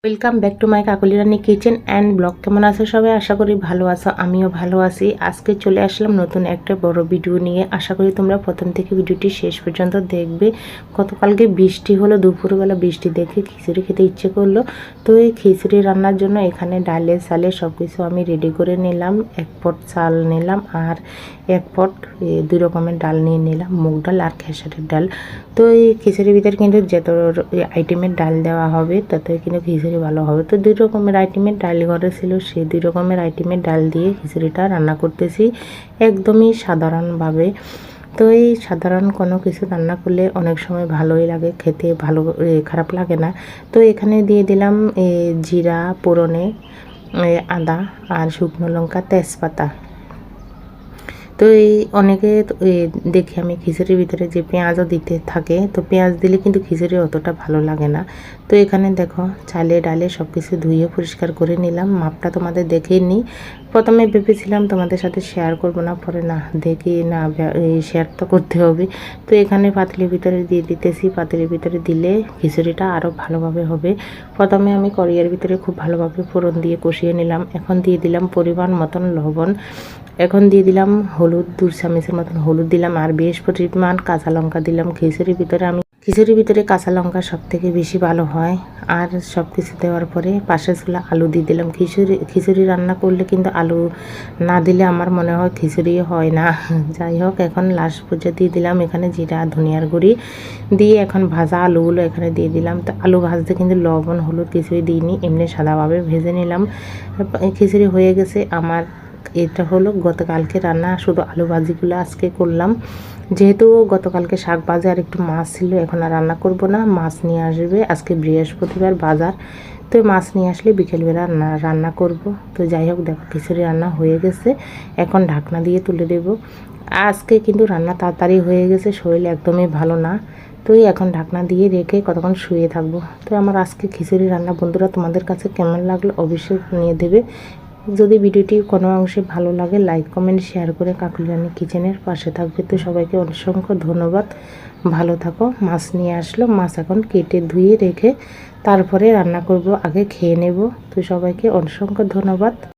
Welcome back to my Kakali Rani kitchen and blog. কেমন আছো সবাই? আশা করি ভালো আছো, আমিও ভালো আছি। আজকে চলে আসলাম নতুন একটা বড় ভিডিও নিয়ে। আশা করি তোমরা প্রথম থেকে ভিডিওটি শেষ পর্যন্ত দেখবে। গতকালকে বৃষ্টি হলো, দুপুরবেলা বৃষ্টি দেখে খিচুড়ি খেতে ইচ্ছে করলো। তো এই খিচুড়ি রান্নার জন্য এখানে ডালে চালে সব কিছু আমি রেডি করে নিলাম। এক পট চাল নিলাম আর এক পট 2 রকমের ডাল নিয়ে নিলাম, মুগ ডাল আর খেসারির ডাল। তো এই খিচুড়ির ভিতরে কিন্তু যত আইটেমের ডাল দেওয়া হবে তত কিন্তু খিচুড়ি ভালো হবে। তো 2 রকমের আইটেমের ডাল ঘরে ছিল, সেই 2 রকমের আইটেমের ডাল দিয়ে খিচুড়িটা রান্না করতেছি একদমই সাধারণভাবে। তো এই সাধারণ কোনো কিছু রান্না করলে অনেক সময় ভালোই লাগে খেতে, ভালো খারাপ লাগে না। তো এখানে দিয়ে দিলাম জিরা, ফোড়নে আদা আর শুকনো লঙ্কা, তেজপাতা। তো এই অনেকে দেখি আমি খিচুড়ির ভিতরে যে পেঁয়াজও দিতে থাকে, তো পেঁয়াজ দিলে কিন্তু খিচুড়ি অতটা ভালো লাগে না। তো এখানে দেখো চালে ডালে সব কিছু ধুয়ে পরিষ্কার করে নিলাম। মাপটা তোমাদের দেখেই নিই। প্রথমে ভেবেছিলাম তোমাদের সাথে শেয়ার করব না, পরে না দেখি না শেয়ার তো করতে হবে। তো এখানে পাতিলের ভিতরে দিয়ে দিতেছি। পাতিলের ভিতরে দিলে খিচুড়িটা আরও ভালোভাবে হবে। প্রথমে আমি কড়াইয়ের ভিতরে খুব ভালোভাবে ফোড়ন দিয়ে কষিয়ে নিলাম। এখন দিয়ে দিলাম পরিমাণ মতন লবণ। এখন দিয়ে দিলাম হলুদ, 2 চামচের মতন হলুদ দিলাম আর বেশ পরিমাণ কাঁচা লঙ্কা দিলাম। খিচুড়ির ভিতরে কাঁচা লঙ্কা সব থেকে বেশি ভালো হয়। আর সব কিছু দেওয়ার পরে পাশে ছোলা আলু দিয়ে দিলাম। খিচুড়ি রান্না করলে কিন্তু আলু না দিলে আমার মনে হয় খিচুড়ি হয় না। যাই হোক, এখন লাস্ট পর্যায়ে দিয়ে দিলাম এখানে জিরা ধনিয়ার গুঁড়ি দিয়ে এখন ভাজা আলুগুলো এখানে দিয়ে দিলাম। তো আলু ভাজতে কিন্তু লবণ হলুদ কিছুই দিইনি, এমনি সাদাভাবে ভেজে নিলাম। খিচুড়ি হয়ে গেছে আমার। এটা হলো গতকালকে রান্না, শুধু আলু ভাজিগুলো আজকে করলাম। যেহেতু গতকালকে শাক ভাজি আর একটু মাছ ছিল, এখন আর রান্না করব না। মাছ নিয়ে আসবে আজকে বৃহস্পতিবার বাজার, তো মাছ নিয়ে আসলে বিকেলবেলা রান্না করব। তো যাই হোক, দেখো খিচুড়ি রান্না হয়ে গেছে। এখন ঢাকনা দিয়ে তুলে দেব। আজকে কিন্তু রান্না তাড়াতাড়ি হয়ে গেছে, শরীর একদমই ভালো না। তো এখন ঢাকনা দিয়ে রেখে কতক্ষণ শুয়ে থাকবো। তো আমার আজকে খিচুড়ি রান্না বন্ধুরা তোমাদের কাছে কেমন লাগলো অবশ্যই নিয়ে দেবে। যদি ভিডিওটি কোনো অংশে ভালো লাগে লাইক কমেন্ট শেয়ার করে কাকলি রানী কিচেনের পাশে থাকবে। তো সবাইকে অসংখ্য ধন্যবাদ, ভালো থাকো। মাছ নিয়ে আসলো, মাছ এখন কেটে ধুয়ে রেখে তারপরে রান্না করব, আগে খেয়ে নেব। তো সবাইকে অসংখ্য ধন্যবাদ।